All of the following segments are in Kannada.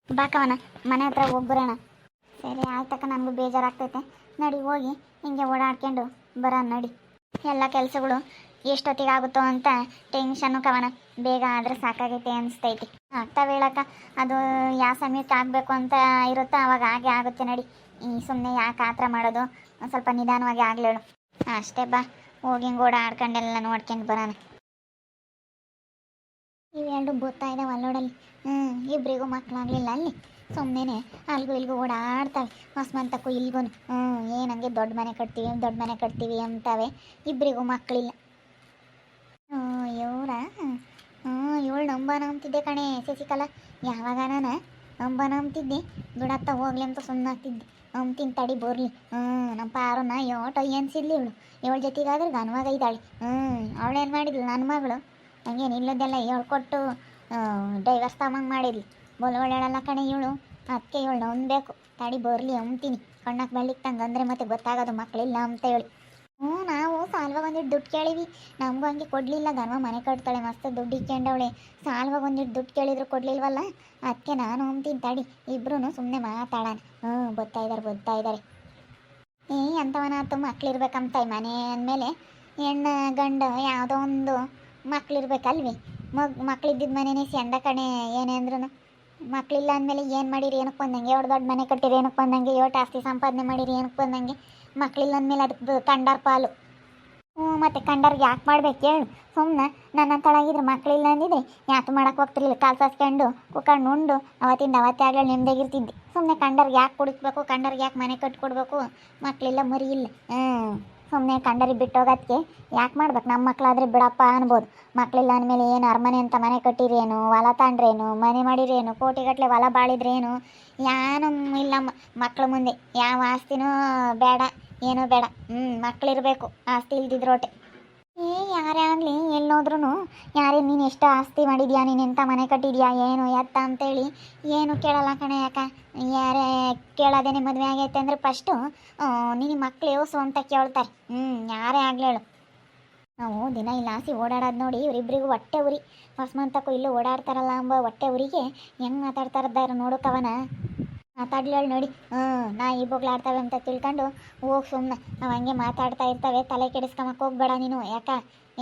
ಬಾಕವನ ಮನೆ ಹತ್ರ ಹೋಗ್ಬರೋಣ. ಸರಿ ಆಯ್ತಕ್ಕ, ನನಗೂ ಬೇಜಾರಾಗ್ತೈತೆ. ನಡಿ ಹೋಗಿ ಹಿಂಗೆ ಓಡಾಡ್ಕೊಂಡು ಬರೋಣ ನಡಿ. ಎಲ್ಲ ಕೆಲಸಗಳು ಎಷ್ಟೊತ್ತಿಗೆ ಆಗುತ್ತೋ ಅಂತ ಟೆನ್ಷನ್ನು ಕವನ. ಬೇಗ ಆದರೆ ಸಾಕಾಗೈತೆ ಅನಿಸ್ತೈತಿ. ಆಗ್ತಾವೆ ಹೇಳಕ್ಕ, ಅದು ಯಾವ ಸಮಯಕ್ಕೆ ಆಗಬೇಕು ಅಂತ ಇರುತ್ತೋ ಅವಾಗ ಹಾಗೆ ಆಗುತ್ತೆ ನಡಿ. ಈ ಸುಮ್ಮನೆ ಯಾಕೆ ಆ ಥರ ಮಾಡೋದು, ಸ್ವಲ್ಪ ನಿಧಾನವಾಗಿ ಆಗ್ಲೇಳು ಅಷ್ಟೇ. ಬಾ ಹೋಗಿ ಹಿಂಗೆ ಓಡಾಡ್ಕೊಂಡೆಲ್ಲ ನೋಡ್ಕೊಂಡು ಬರೋಣ. ಇವೆರಡು ಬೋಗ್ತಾ ಇದ್ದಾವೆ ಅಲ್ಲೋಡಲ್ಲಿ. ಇಬ್ಬರಿಗೂ ಮಕ್ಕಳಾಗಲಿಲ್ಲ ಅಲ್ಲಿ. ಸುಮ್ಮನೆ ಅಲ್ಗೂ ಇಲ್ಗೂ ಓಡಾಡ್ತಾವೆ ಹೊಸ್ಮಂತಕ್ಕೂ ಇಲ್ಗೂ. ಏನಂಗೆ ದೊಡ್ಡ ಮನೆ ಕಟ್ತೀವಿ ದೊಡ್ಡ ಮನೆ ಕಟ್ತೀವಿ ಅಂತವೆ. ಇಬ್ಬರಿಗೂ ಮಕ್ಕಳಿಲ್ಲ. ಇವರ ಇವಳು ನಂಬನ ಅಂತಿದ್ದೆ ಕಣೆ ಶಶಿಕಲಾ. ಯಾವಾಗ ನಾನು ನಂಬನ ಅಂತಿದ್ದೆ, ಬಿಡತ್ತ ಹೋಗ್ಲಿ ಅಂತ ಸುಮ್ಮನಾಗ್ತಿದ್ದೆ. ಅಂತಿನ ತಡಿ ಬೋರ್ಲಿ. ನಮ್ಮ ಪಾರನ್ನ ಯೋಟ ಎನ್ಸಿದ್ಲಿ ಇವಳು. ಇವಳ ಜೊತೆಗಾದ್ರೆ ಗನ್ವಾಗ ಇದ್ದಾಳೆ. ಅವಳೇನು ಮಾಡಿದ್ಲು ನನ್ನ ಮಗಳು, ಹಂಗೇನು ಇಲ್ಲದೆಲ್ಲ ಹೇಳ್ಕೊಟ್ಟು ಡೈವರ್ಸ್ ತಗೊಂಡು ಮಾಡಿದ್ಲಿ. ಒಳ್ಳೆಯಲ್ಲ ಕಣೆ ಇವಳು. ಅದಕ್ಕೆ ಇವಳು ಅನ್ಬೇಕು. ತಡಿ ಬರ್ಲಿ ಅಂತೀನಿ, ಕಣ್ಣಕ್ಕೆ ಬೆಳ್ಳಿಗೆ ತಂಗಂದ್ರೆ ಮತ್ತೆ ಗೊತ್ತಾಗೋದು ಮಕ್ಕಳಿಲ್ಲ ಅಂತ ಹೇಳಿ. ನಾವು ಸಾಲ್ವಾಗ ಒಂದಿಟ್ಟು ದುಡ್ಡು ಕೇಳಿವಿ, ನಮಗೂ ಹಂಗೆ ಕೊಡಲಿಲ್ಲ. ಗನ್ವ ಮನೆ ಕಟ್ತಾಳೆ, ಮಸ್ತ್ ದುಡ್ಡು ಇಕ್ಕೊಂಡವಳೆ. ಸಾಲ್ವಾಗ ಒಂದಿಟ್ಟು ದುಡ್ಡು ಕೇಳಿದ್ರು ಕೊಡಲಿಲ್ವಲ್ಲ, ಅದಕ್ಕೆ ನಾನು ಅಂತೀನಿ ತಡಿ ಇಬ್ರು ಸುಮ್ಮನೆ ಮಾತಾಡೋಣ. ಬರ್ತಾ ಇದ್ದಾರೆ. ಅಂಥವನಾತು ಮಕ್ಳಿರ್ಬೇಕಂತ ಮನೆ ಅಂದಮೇಲೆ ಹೆಣ್ಣು ಗಂಡು ಯಾವುದೋ ಒಂದು ಮಕ್ಳಿರ್ಬೇಕಲ್ವಿ. ಮಕ್ಳಿದ್ದಿದ್ದ ಮನೆಯೇ ಚಂದ ಕಣೆ. ಏನೇ ಅಂದ್ರೂ ಮಕ್ಕಳಿಲ್ಲ ಅಂದಮೇಲೆ ಏನು ಮಾಡಿರಿ ಏನಕ್ಕೆ ಬಂದಂಗೆ, ಎರಡು ದೊಡ್ಡ ಮನೆ ಕಟ್ಟಿರಿ ಏನಕ್ಕೆ ಬಂದಂಗೆ, ಎಷ್ಟು ಆಸ್ತಿ ಸಂಪಾದನೆ ಮಾಡಿರಿ ಏನಕ್ಕೆ ಬಂದಂಗೆ. ಮಕ್ಕಳಿಲ್ಲ ಅಂದಮೇಲೆ ಅದಕ್ಕೆ ಕಂಡಾರ ಪಾಲು. ಮತ್ತು ಕಂಡಾರ್ಗೆ ಯಾಕೆ ಮಾಡ್ಬೇಕು ಹೇಳು. ಸುಮ್ಮನೆ ನನ್ನ ತೊಳಗಿದ್ರೆ ಮಕ್ಕಳಿಲ್ಲ ಅಂದಿದ್ರೆ ಯಾಕೆ ಮಾಡೋಕೆ ಹೋಗ್ತಿರ್ಲಿಲ್ಲ. ಕಾಲು ಸಾಸ್ಕೊಂಡು ಕುಕ್ಕಂಡು ಉಂಡು ಅವತ್ತಿಂದ ಅವತ್ತೇ ಆಗಲಿ ನೆಮ್ಮದಿಯಾಗಿರ್ತಿದ್ದೆ. ಸುಮ್ಮನೆ ಕಂಡಾರ್ಗೆ ಯಾಕೆ ಕುಡಿಸ್ಬೇಕು, ಕಂಡಾರ್ಗೆ ಯಾಕೆ ಮನೆ ಕಟ್ಕೊಡ್ಬೇಕು. ಮಕ್ಕಳಿಲ್ಲ ಮರಿ ಇಲ್ಲ. ಸುಮ್ಮನೆ ಕಂಡರಿಗೆ ಬಿಟ್ಟೋಗೋದಕ್ಕೆ ಯಾಕೆ ಮಾಡ್ಬೇಕು. ನಮ್ಮ ಮಕ್ಕಳಾದರೆ ಬಿಡಪ್ಪ ಅನ್ಬೋದು. ಮಕ್ಕಳಿಲ್ಲ ಅಂದಮೇಲೆ ಏನು ಅರಮನೆ ಅಂತ ಮನೆ ಕಟ್ಟಿರೇನು, ಹೊಲ ತಾಂಡ್ರೇನು, ಮನೆ ಮಾಡಿರೇನು, ಕೋಟಿಗಟ್ಟಲೆ ಹೊಲ ಬಾಳಿದ್ರೇನು, ಏನೂ ಇಲ್ಲ. ಮಕ್ಕಳ ಮುಂದೆ ಯಾವ ಆಸ್ತಿನೂ ಬೇಡ, ಏನೂ ಬೇಡ. ಮಕ್ಕಳಿರಬೇಕು, ಆಸ್ತಿ ಇಲ್ದಿದ್ರೋಟೆ. ಯಾರೇ ಆಗಲಿ ಎಲ್ಲೋದ್ರೂ ಯಾರೇ ನೀನು ಎಷ್ಟು ಆಸ್ತಿ ಮಾಡಿದ್ಯಾ, ನೀನು ಎಂಥ ಮನೆ ಕಟ್ಟಿದ್ಯಾ, ಏನು ಎತ್ತ ಅಂತೇಳಿ ಏನು ಕೇಳಲ್ಲ ಕಣೆ. ಯಾಕೆ ಯಾರೇ ಕೇಳೋದೇನೆ ಮದುವೆ ಆಗೈತೆ ಅಂದರೆ ಫಸ್ಟು ನಿನ್ನ ಮಕ್ಳು ಯೋಸು ಅಂತ ಕೇಳ್ತಾರೆ. ಯಾರೇ ಆಗಲೇಳು. ನಾವು ದಿನ ಇಲ್ಲ ಆಸಿ ಓಡಾಡೋದು ನೋಡಿ ಇವರಿಬ್ಬರಿಗೂ ಹೊಟ್ಟೆ ಉರಿ. ಹೊಸ್ಮಂತಕ್ಕೂ ಇಲ್ಲೂ ಓಡಾಡ್ತಾರಲ್ಲ ಎಂಬ ಹೊಟ್ಟೆ ಉರಿಗೆ ಹೆಂಗೆ ಮಾತಾಡ್ತಾರದಾರ ನೋಡೋಕವನ. ಮಾತಾಡ್ಲೇಳು ನೋಡಿ. ನಾ ಈ ಬೊಗ್ಲಾಡ್ತವೆ ಅಂತ ತಿಳ್ಕೊಂಡು ಹೋಗಿ ಸುಮ್ಮನೆ. ನಾವು ಹಂಗೆ ಮಾತಾಡ್ತಾ ಇರ್ತವೆ, ತಲೆ ಕೆಡಿಸ್ಕೊಂಬಕ್ಕೆ ಹೋಗ್ಬೇಡ ನೀನು.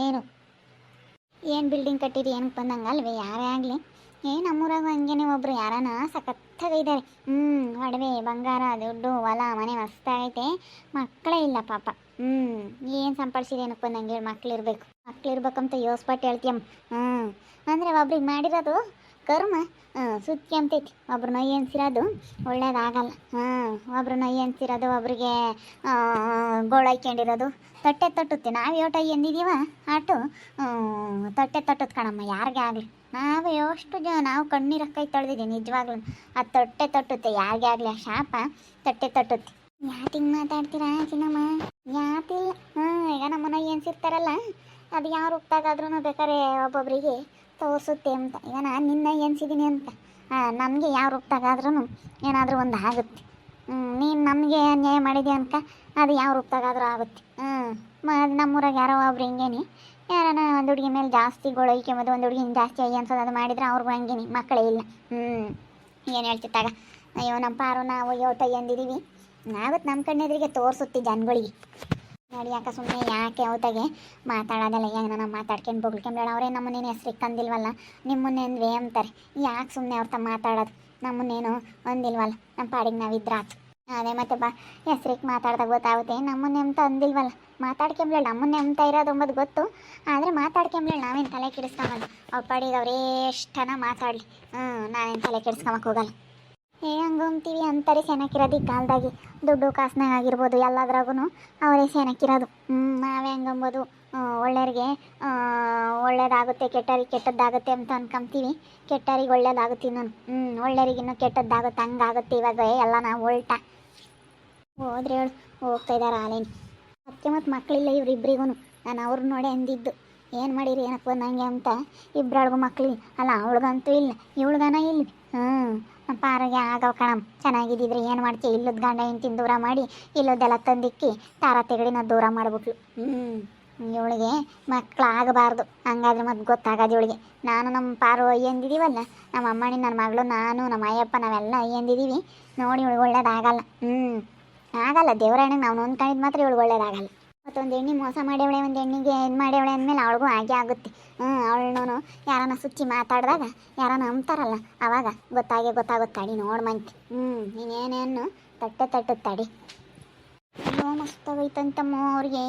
ಏನು ಬಿಲ್ಡಿಂಗ್ ಕಟ್ಟಿರಿ ಏನಕ್ಕೆ ಬಂದಂಗೆ ಅಲ್ವೇ. ಯಾರೇ ಆಗಲಿ ನಮ್ಮೂರಾಗ ಹಂಗೇನೆ ಒಬ್ಬರು ಯಾರನ ಸಖತ್ತಾಗಿದ್ದಾರೆ. ಒಡವೆ ಬಂಗಾರ ದುಡ್ಡು ಹೊಲ ಮನೆ ಮಸ್ತಾಗೈತೆ, ಮಕ್ಕಳೇ ಇಲ್ಲ ಪಾಪ. ಏನು ಸಂಪಾದಿಸಿದೆ ಏನಕ್ಕೆ ಬಂದಂಗೆ ಹೇಳಿ. ಮಕ್ಳಿರ್ಬೇಕಂತ ಯೋಸ್ಪಟ್ಟು ಹೇಳ್ತೀಯಮ್ಮ. ಅಂದರೆ ಒಬ್ರಿಗೆ ಮಾಡಿರೋದು ಕರ್ಮ ಸುತ್ತಿ ಅಂತೈತಿ. ಒಬ್ರು ನೊಯ್ ಎನ್ಸಿರೋದು ಒಳ್ಳೇದಾಗಲ್ಲ. ಒಬ್ರು ನೊಯ್ ಎನ್ಸಿರೋದು ಒಬ್ರಿಗೆ ಗೋಳೈಕೊಂಡಿರೋದು ತಟ್ಟೆ ತಟ್ಟುತ್ತೆ. ನಾವು ಯೋಟ ಎಂದಿದ್ದೀವ ಆಟು ತಟ್ಟೆ ತಟ್ಟುತ್ತೆ ಕಣಮ್ಮ. ಯಾರಿಗೆ ಆಗಲಿ ನಾವು ಎಷ್ಟು ನಾವು ಕಣ್ಣೀರು ಕೈ ತೊಳೆದಿದ್ದೀವಿ ನಿಜವಾಗ್ಲೂ. ಅದು ತಟ್ಟೆ ತಟ್ಟುತ್ತೆ ಯಾರಿಗೆ ಆಗಲಿ. ಆ ಶಾಪ ತಟ್ಟೆ ತಟ್ಟುತ್ತೆ. ಯಾಕೆ ಹಿಂಗೆ ಮಾತಾಡ್ತೀರಾ ಚಿನ್ನಮ್ಮ? ಯಾತಿಲ್ಲ. ಈಗ ನಮ್ಮನ್ನ ಎನ್ಸಿರ್ತಾರಲ್ಲ, ಅದು ಯಾವ ರೂಪದಾಗಾದ್ರೂ ಬೇಕಾದ್ರೆ ಒಬ್ಬೊಬ್ಬರಿಗೆ ತೋರಿಸುತ್ತೆ ಅಂತ. ಈಗ ನಾನು ನಿನ್ನ ಎನ್ಸಿದ್ದೀನಿ ಅಂತ ನಮಗೆ ಯಾವ ರೂಪದಾಗಾದ್ರೂ ಏನಾದರೂ ಒಂದು ಆಗುತ್ತೆ. ನೀನು ನಮಗೆ ಅನ್ಯಾಯ ಮಾಡಿದ್ಯಾ ಅನ್ಕ ಅದು ಯಾವ ರೂಪದಾಗಾದ್ರೂ ಆಗುತ್ತೆ. ನಮ್ಮೂರಾಗ ಯಾರೋ ಒಬ್ರು ಹಿಂಗೇನಿ, ಯಾರನ ಒಂದು ಹುಡುಗಿ ಮೇಲೆ ಜಾಸ್ತಿ ಗೊಳೈಕೆಂಬುದು, ಒಂದು ಹುಡುಗಿನ ಜಾಸ್ತಿ ಅಯ್ಯ ಅನ್ಸೋದು ಅದು ಮಾಡಿದ್ರೆ ಅವ್ರಿಗೂ ಹಂಗೇನಿ ಮಕ್ಕಳೇ ಇಲ್ಲ. ಏನು ಹೇಳ್ತಿತ್ತಾಗ. ಅಯ್ಯೋ ನಮ್ಮ ಪಾರು ನಾವು ಯೋಟ ಎಂದಿದ್ದೀವಿ. ನಾವತ್ತು ನಮ್ಮ ಕಣ್ಣೆದ್ರಿಗೆ ತೋರಿಸುತ್ತಿ ಜನಗಳಿಗೆ. ನೋಡಿ ಯಾಕೆ ಸುಮ್ಮನೆ ಯಾಕೆ ಅವತ್ತಾಗೆ ಮಾತಾಡೋದಲ್ಲ. ಹೆಂಗೆ ನಾವು ಮಾತಾಡ್ಕೊಂಡು ಬೊಗ್ಳ್ಕೊಂಬೇಡ. ಅವರೇ ನಮ್ಮನ್ನೇನು ಹೆಸ್ರಿಗೆ ತಂದಿಲ್ವಲ್ಲ, ನಿಮ್ಮನ್ನೇನ್ವೇ ಅಂತಾರೆ. ಯಾಕೆ ಸುಮ್ಮನೆ ಅವ್ರ ತಮ್ಮ ಮಾತಾಡೋದು. ನಮ್ಮನ್ನೇನು ಅಂದಿಲ್ವಲ್ಲ, ನಮ್ಮ ಪಾಡಿಗೆ ನಾವಿದ್ರೆ ಆತು. ಅದೇ ಮತ್ತೆ ಬಾ ಹೆಸ್ರಿಗೆ ಮಾತಾಡ್ದಾಗ ಗೊತ್ತಾಗುತ್ತೆ. ನಮ್ಮನ್ನೇ ಅಂತ ಅಂದಿಲ್ವಲ್ಲ, ಮಾತಾಡ್ಕೊಂಬ್ಲೇಳು. ನಮ್ಮನ್ನೇ ಅಂತ ಇರೋದು ಅಂಬದು ಗೊತ್ತು, ಆದರೆ ಮಾತಾಡ್ಕೊಂಬ್ಲೇಳು. ನಾವೇನು ತಲೆ ಕೆಡಿಸ್ಕೊಂಬಲ್ಲ. ಅವ್ರ ಪಾಡಿಗೆ ಅವ್ರು ಎಷ್ಟನ ಮಾತಾಡಲಿ, ನಾವೇನು ತಲೆ ಕೆಡಿಸ್ಕೊಂಬಕ್ಕೆ ಹೋಗಲ್ಲ. ಹಂಗಂತೀವಿ ಅಂತಾರೆ ಸೆನಕ್ಕಿರೋದು ಈ ಕಾಲದಾಗಿ. ದುಡ್ಡು ಕಾಸ್ನಾಗ ಆಗಿರ್ಬೋದು ಎಲ್ಲದ್ರಾಗೂ ಅವರೇ ಸೆನಕ್ಕಿರೋದು. ನಾವೇ ಹಂಗಂಬೋದು ಒಳ್ಳೆಯವ್ರಿಗೆ ಒಳ್ಳೇದಾಗುತ್ತೆ, ಕೆಟ್ಟವ್ರಿಗೆ ಕೆಟ್ಟದ್ದಾಗುತ್ತೆ ಅಂತ ಅನ್ಕೊಂತೀವಿ. ಕೆಟ್ಟವ್ರಿಗೆ ಒಳ್ಳೇದಾಗುತ್ತೆ ನಾನು. ಒಳ್ಳೆಯವ್ರಿಗೆ ಇನ್ನೂ ಕೆಟ್ಟದ್ದಾಗುತ್ತೆ. ಹಂಗಾಗುತ್ತೆ ಇವಾಗ ಎಲ್ಲ ನಾವು ಉಲ್ಟಾ. ಹೋದ್ರೆ ಹೇಳು ಹೋಗ್ತಾ ಇದ್ದಾರೆ ಆಲೇನು. ಅದಕ್ಕೆ ಮತ್ತು ಮಕ್ಕಳಿಲ್ಲ ಇವ್ರಿಬ್ರಿಗೂ. ನಾನು ಅವ್ರನ್ನ ನೋಡಿ ಅಂದಿದ್ದು ಏನು ಮಾಡಿರಿ ಏನಕ್ಕೆ ಬಂದಂಗೆ ಅಂತ. ಇಬ್ಬರೊಳಗೂ ಮಕ್ಕಳು ಅಲ್ಲ, ಅವಳಿಗಂತೂ ಇಲ್ಲ ಇವಳಿಗನ ಇಲ್ವಿ. ನಮ್ಮ ಪಾರಿಗೆ ಆಗವ ಕಣಮ್ಮ. ಚೆನ್ನಾಗಿದ್ದಿದ್ರೆ ಏನು ಮಾಡ್ತೀವಿ. ಇಲ್ಲದ ಗಂಡ ಹೆಂಡ್ತಿನ ದೂರ ಮಾಡಿ ಇಲ್ಲದೆಲ್ಲ ತಂದಿಕ್ಕಿ ತಾರ ತೆಗಡಿನ ದೂರ ಮಾಡಿಬಿಟ್ಲು. ಇವಳಿಗೆ ಮಕ್ಕಳಾಗಬಾರ್ದು, ಹಂಗಾದ್ರೆ ಮತ್ತೆ ಗೊತ್ತಾಗೋದು ಇವಳಿಗೆ. ನಾನು ನಮ್ಮ ಪಾರು ಅಯ್ಯಂದಿದ್ದೀವಲ್ಲ, ನಮ್ಮ ಅಮ್ಮಣ್ಣಿ ನನ್ನ ಮಗಳು ನಾನು ನಮ್ಮ ಅಯ್ಯಪ್ಪ ನಾವೆಲ್ಲ ಅಯ್ಯಂದಿದ್ದೀವಿ. ನೋಡಿ ಇವಳಿಗೆ ಒಳ್ಳೇದಾಗಲ್ಲ. ಆಗಲ್ಲ, ದೇವರಾಣಿಗೆ ನಾವು ನೊಂದ್ಕೊಂಡಿದ್ದು ಮಾತ್ರ ಇವಳಿಗೆ ಒಳ್ಳೇದಾಗಲ್ಲ. ಮತ್ತೊಂದು ಹೆಣ್ಣಿ ಮೋಸ ಮಾಡ್ಯವಳೆ, ಒಂದು ಹೆಣ್ಣಿಗೆ ಇದು ಮಾಡ್ಯವಳೆ ಅಂದಮೇಲೆ ಅವಳಿಗೂ ಹಾಗೆ ಆಗುತ್ತೆ. ಅವಳನ್ನೂ ಯಾರನ್ನ ಸುಚ್ಚಿ ಮಾತಾಡಿದಾಗ ಯಾರನ್ನ ಅಂತಾರಲ್ಲ, ಆವಾಗ ಗೊತ್ತಾಗುತ್ತೆ ತಡಿ ನೋಡಿ ಮಂತಿ. ನೀನೇನೇನು ತಟ್ಟೆ ತಡಿ. ಅಯ್ಯೋ ಮಸ್ತಾಗೈತಂತಮ್ಮ ಅವ್ರಿಗೆ,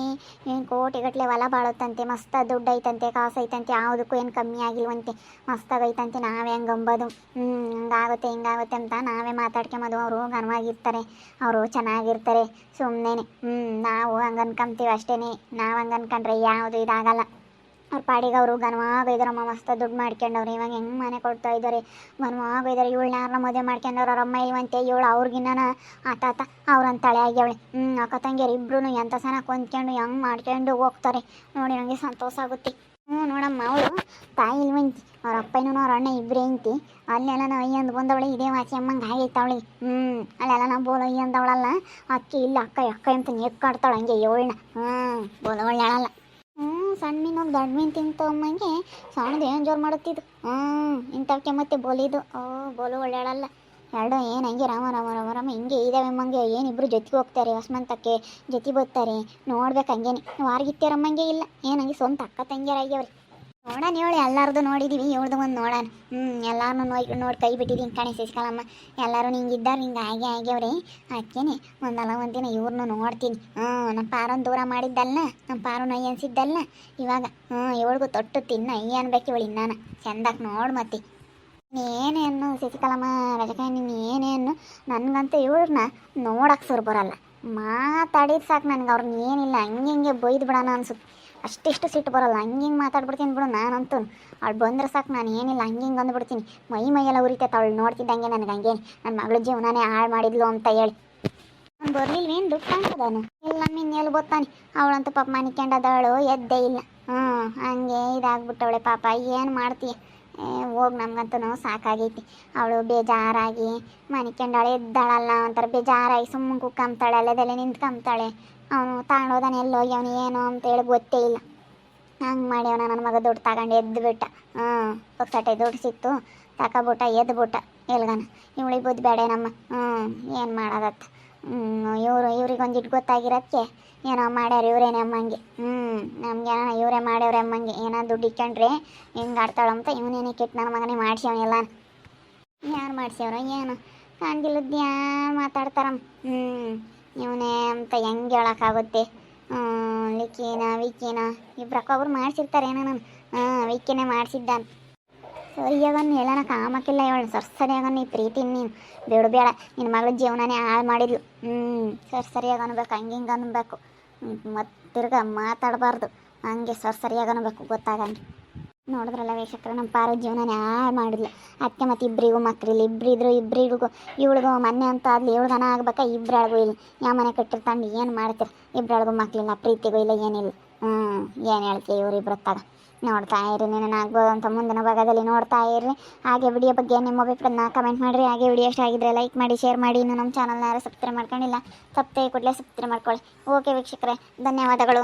ಏನು ಕೋಟಿಗಟ್ಟಲೆ ಹೊಲ ಬಾಳುತ್ತಂತೆ, ಮಸ್ತ ದುಡ್ಡು ಐತಂತೆ, ಕಾಸು ಐತಂತೆ, ಯಾವುದಕ್ಕೂ ಏನು ಕಮ್ಮಿ ಆಗಿಲ್ವಂತೆ, ಮಸ್ತಾಗೈತಂತೆ. ನಾವೇ ಹಂಗೆ ಅಂಬೋದು, ಹಿಂಗಾಗುತ್ತೆ ಹಿಂಗಾಗುತ್ತೆ ಅಂತ ನಾವೇ ಮಾತಾಡ್ಕೊಂಬೋದು. ಅವರು ಘನವಾಗಿರ್ತಾರೆ, ಅವರು ಚೆನ್ನಾಗಿರ್ತಾರೆ ಸುಮ್ಮನೆ. ನಾವು ಹಂಗೆ ಅನ್ಕೊಂತೀವಿ ಅಷ್ಟೇ. ನಾವು ಹಂಗೆ ಅನ್ಕೊಂಡ್ರೆ ಯಾವುದು ಇದಾಗಲ್ಲ. ಅವ್ರ ಪಾಡಿಗೆ ಅವರು ಘನವಾಗೈದಾರಮ್ಮ, ಮಸ್ತ ದುಡ್ಡು ಮಾಡ್ಕೊಂಡವ್ರು. ಇವಾಗ ಹೆಂಗೆ ಮನೆ ಕೊಡ್ತಾ ಇದ್ದಾರೆ, ಘನವಾಗೈದಾರೆ. ಇವಳನ್ನ ಯಾರನ್ನ ಮದುವೆ ಮಾಡ್ಕೊಂಡವ್ರು, ಅವ್ರ ಅಮ್ಮ ಇಲ್ವಂತೆ, ಇವಳು ಅವ್ರಿಗಿನ್ನ ಆತಾತ ಅವ್ರಂತ ತಳೆ ಆಗ್ಯವಳೆ. ಅಕ್ಕ ತಂಗಿಯರು ಇಬ್ರು ಎಂಥ ಸನ ಕೊಂದ್ಕೊಂಡು ಹೆಂಗೆ ಮಾಡ್ಕೊಂಡು ಹೋಗ್ತಾರೆ ನೋಡಿ, ನನಗೆ ಸಂತೋಷ ಆಗುತ್ತೆ. ನೋಡಮ್ಮ, ಅವಳು ತಾಯಿ ಇಲ್ವಂತಿ, ಅವ್ರ ಅಪ್ಪನೂ ಅವ್ರ ಅಣ್ಣ ಇಬ್ಬರೇ ಅಂತಿ. ಅಲ್ಲೆಲ್ಲ ನಾವು ಅಯ್ಯಂದು ಬಂದವಳೆ, ಇದೇ ವಾಸಿ ಅಮ್ಮಂಗೆ ಆಗೈತೆ ಅವಳಿಗೆ. ಅಲ್ಲೆಲ್ಲ ನಾವು ಬೋಲು ಅಯ್ಯಂದವಳಲ್ಲ, ಅಕ್ಕಿ ಇಲ್ಲ ಅಕ್ಕ ಅಂತ ನೆಕ್ಕಾಡ್ತಾಳೆ ಹಂಗೆ ಇವಳನ್ನ. ಬೋಲು ಒಳ್ಳೆ ಹೇಳಲ್ಲ. ಸಣ್ಣ ಮೀನಾಗ ದೊಡ್ಡ ಮೀನು ತಿಂತಮ್ಮಂಗೆ ಸಣ್ಣದು ಏನು ಜೋರು ಮಾಡುತ್ತಿದ್ದು. ಇಂಥವಕ್ಕೆ ಮತ್ತೆ ಬೋಲಿದು ಬೋಲು ಒಳ್ಳೆಯಲ್ಲ. ಎರಡು ಏನು ಹಂಗೆ ರಾಮ ಹಿಂಗೆ ಇದಾವೆ ಅಮ್ಮಂಗೆ. ಏನಿಬ್ರು ಜೊತೆಗೆ ಹೋಗ್ತಾರೆ, ಹೊಸ್ಮಂತಕ್ಕೆ ಜೊತೆ ಬರ್ತಾರೆ. ನೋಡ್ಬೇಕು ಹಂಗೇನೆ ವಾರ್ಗಿತ್ತಾರಮ್ಮಂಗೆ ಇಲ್ಲ, ಏನು ಹಂಗೆ ಸ್ವಂತ ಅಕ್ಕ ತಂಗಿಯರಾಗ್ಯವ್ರಿ. ನೋಡೋಣ ಹೇಳಿ, ಎಲ್ಲಾರ್ದು ನೋಡಿದ್ದೀವಿ, ಇವಳ್ದು ಒಂದು ನೋಡೋಣ. ಎಲ್ಲಾರನ್ನೂ ನೋಡಿ ಕೈ ಬಿಟ್ಟಿದ್ದೀನಿ ಕಣೆ ಶಶಿಕಲಮ್ಮ. ಎಲ್ಲರೂ ಹಿಂಗಿದ್ದಾರೆ, ಹಿಂಗೆ ಆಗ್ಯವ್ರಿ. ಅದಕ್ಕೇನೆ ಒಂದಲ್ಲ ದಿನ ಇವ್ರನ್ನೂ ನೋಡ್ತೀನಿ. ನಮ್ಮ ಪಾರನ್ನು ದೂರ ಮಾಡಿದ್ದಲ್ಲ, ನಮ್ಮ ಪಾರನ್ನು ಅಯ್ಯ ಅನ್ಸಿದ್ದಲ್ಲ, ಇವಾಗ ಇವಳಿಗೂ ತೊಟ್ಟು ತಿನ್ನ ಅಯ್ಯ ಅನ್ಬೇಕು ಇವಳು. ನಾನು ಚೆಂದಾಗಿ ನೋಡಿ ಮತ್ತೆ ಏನೇನು ಶಶಿಕಲಮ್ಮ ರಜಕಾಯಿ, ನೀನು ಏನೇನು ನನಗಂತೂ ಇವ್ರನ್ನ ನೋಡಕ್ಕೆ ಸುರು ಬರಲ್ಲ. ಮಾತಾಡಿದ್ದು ಸಾಕು ನನಗೆ, ಅವ್ರನ್ನ ಏನಿಲ್ಲ ಹಂಗೆ ಬೊಯ್ದು ಬಿಡೋಣ ಅನ್ಸುತ್ತೆ. ಅಷ್ಟಿಷ್ಟು ಸಿಟ್ಟು ಬರೋಲ್ಲ, ಹಂಗೆ ಮಾತಾಡ್ಬಿಡ್ತೀನಿ ಬಿಡು ನಾನಂತೂ. ಅವಳು ಬಂದ್ರೆ ಸಾಕು, ನಾನು ಏನಿಲ್ಲ ಹಂಗೆ ಅಂದ್ಬಿಡ್ತೀನಿ. ಮೈಯೆಲ್ಲ ಉರಿತೈತೆ ಅವಳು ನೋಡ್ತಿದ್ದಂಗೆ ನನಗೆ. ಹಂಗೇನು ನನ್ನ ಮಗಳ ಜೀವನನೇ ಹಾಳು ಮಾಡಿದ್ಲು ಅಂತ ಹೇಳಿ ನಾನು ಬರ್ಲಿಲ್ವೇನು ದುಡ್ಡು ಕಾಣ್ತದನು ಇಲ್ಲ, ಇನ್ನೆಲ್ಲಿ ಗೊತ್ತಾನೆ. ಅವಳಂತೂ ಪಾಪ ಮನಿಕೊಂಡದವಳು ಎದ್ದೇ ಇಲ್ಲ. ಹಂಗೆ ಇದಾಗ್ಬಿಟ್ಟವಳೆ ಪಾಪ. ಏನು ಮಾಡ್ತೀಯ, ಹೋಗಿ ನಮ್ಗಂತೂ ಸಾಕಾಗೈತಿ. ಅವಳು ಬೇಜಾರಾಗಿ ಮನಿಕೊಂಡವಳೆ, ಎದ್ದಾಳಲ್ಲ ಒಂಥರ ಬೇಜಾರಾಗಿ ಸುಮ್ಮನೆ ಕುಕ್ಕಂತಾಳೆ, ಅಲ್ಲೆದಲ್ಲೇ ನಿಂತ್ಕೊಂತಾಳೆ. ಅವನು ತಗೊಂಡೋದಾನೆ ಎಲ್ಲೋಗಿ ಅವನು ಏನು ಅಂತೇಳಿ ಗೊತ್ತೇ ಇಲ್ಲ. ಹಂಗೆ ಮಾಡಿ ಅವನ ನನ್ನ ಮಗ ದುಡ್ಡು ತಗೊಂಡು ಎದ್ದು ಬಿಟ್ಟ. ಪಕ್ಸಟೆ ದುಡ್ಡು ಸಿಕ್ತು, ತಕೊಬಿಟ್ಟ, ಎದ್ಬಿಟ್ಟ ಎಲ್ಗನ. ಇವಳಿಗೆ ಬುದ್ಧಿ ಬೇಡ ನಮ್ಮ. ಏನು ಮಾಡೋದತ್ತ. ಇವ್ರಿಗೊಂದಿಟ್ಟು ಗೊತ್ತಾಗಿರೋದಕ್ಕೆ ಏನೋ ಮಾಡ್ಯಾರ ಇವರೇನೆ ಅಮ್ಮಂಗೆ. ನಮ್ಗೇನ ಇವರೇ ಮಾಡ್ಯವ್ರೆ ಅಮ್ಮಂಗೆ. ಏನೋ ದುಡ್ಡು ಇಕ್ಕೊಂಡ್ರೆ ಹೆಂಗೆ ಆಡ್ತಾಳಂತ ಇವನೇನೆ ಕೆಟ್ಟು ನನ್ನ ಮಗನೇ ಮಾಡ್ಸ್ಯಾವ ಎಲ್ಲ. ಯಾರು ಮಾಡ್ಸ್ಯವ್ರ ಏನು ಕಾಣ್ಗಿಲ್ಲದ್ದು ಯಾರು ಮಾತಾಡ್ತಾರಮ್ಮ. ಇವನೇ ಅಂತ ಹೆಂಗೆ ಹೇಳೋಕ್ಕಾಗುತ್ತೆ. ವಿಕ್ಕಿನ ಇಬ್ಬರಕ್ಕೊಬ್ರು ಮಾಡಿಸಿರ್ತಾರೆ ಏನೋ. ನಾನು ವಿಕ್ಕಿನೇ ಮಾಡಿಸಿದ್ದಾನೆ. ಸರಿಯಾಗನ್ನು ಹೇಳೋಣ ಕಾಮಕ್ಕಿಲ್ಲ ಇವಳು. ಸರಿಯಾಗನ್ನು ಈ ಪ್ರೀತಿ ನೀನು ಬೇಡ ನಿನ್ನ ಮಗಳ ಜೀವನನೇ ಹಾಳು ಮಾಡಿದ್ಲು. ಸರಿಯಾಗಿ ಅನ್ಬೇಕು, ಹಂಗೆ ಅನ್ಬೇಕು. ಮತ್ತು ತಿರ್ಗ ಮಾತಾಡಬಾರ್ದು, ಹಂಗೆ ಸರಿಯಾಗಿ ಅನ್ಬೇಕು, ಗೊತ್ತಾಗಂಗೆ. ನೋಡಿದ್ರಲ್ಲ ವೀಕ್ಷಕರು, ನಮ್ಮ ಪಾರು ಜೀವನನೇ ಹಾಳು ಮಾಡಿದ್ಲು. ಅದಕ್ಕೆ ಮತ್ತು ಇಬ್ಬರಿಗೂ ಮಕ್ಕಳಿಲ್ಲ. ಇಬ್ಬರಿಗೂ ಇವಳಿಗೂ ಮೊನ್ನೆ ಅಂತ ಅಲ್ಲಿ ಇವಳ್ಗನ ಆಗ್ಬೇಕಾ, ಇಬ್ಬರಳಿಗೂ ಇಲ್ಲ. ಯಾವ ಮನೆ ಕಟ್ಟಿರ್ತಾಂಡು ಏನು ಮಾಡ್ತೀರಿ, ಇಬ್ಬರಳಿಗೂ ಮಕ್ಕಳಿಲ್ಲ, ಪ್ರೀತಿಗೂ ಇಲ್ಲ, ಏನಿಲ್ಲ. ಏನು ಹೇಳ್ತೀವಿ ಇವರಿಬ್ಬರು ತಗ. ನೋಡ್ತಾ ಇರಿ, ನೀನು ಆಗ್ಬೋದು ಅಂತ ಮುಂದಿನ ಭಾಗದಲ್ಲಿ ನೋಡ್ತಾ ಇರ್ರಿ. ಹಾಗೆ ವಿಡಿಯೋ ಬಗ್ಗೆ ನಿಮ್ಮ ಅಭಿಪ್ರಾಯನ ಕಮೆಂಟ್ ಮಾಡಿರಿ. ಹಾಗೆ ವಿಡಿಯೋ ಇಷ್ಟ ಆಗಿದ್ರೆ ಲೈಕ್ ಮಾಡಿ, ಶೇರ್ ಮಾಡಿ. ಇನ್ನು ನಮ್ಮ ಚಾನಲ್ನ ಯಾರು ಸಬ್ಸ್ಕ್ರೈಬ್ ಮಾಡ್ಕೊಂಡಿಲ್ಲ, ಸಬ್ಸ್ಕ್ರೈಬ್ ಕೂಡಲೇ ಸಬ್ಸ್ಕ್ರೈಬ್ ಮಾಡ್ಕೊಳ್ಳಿ. ಓಕೆ ವೀಕ್ಷಕರೇ, ಧನ್ಯವಾದಗಳು.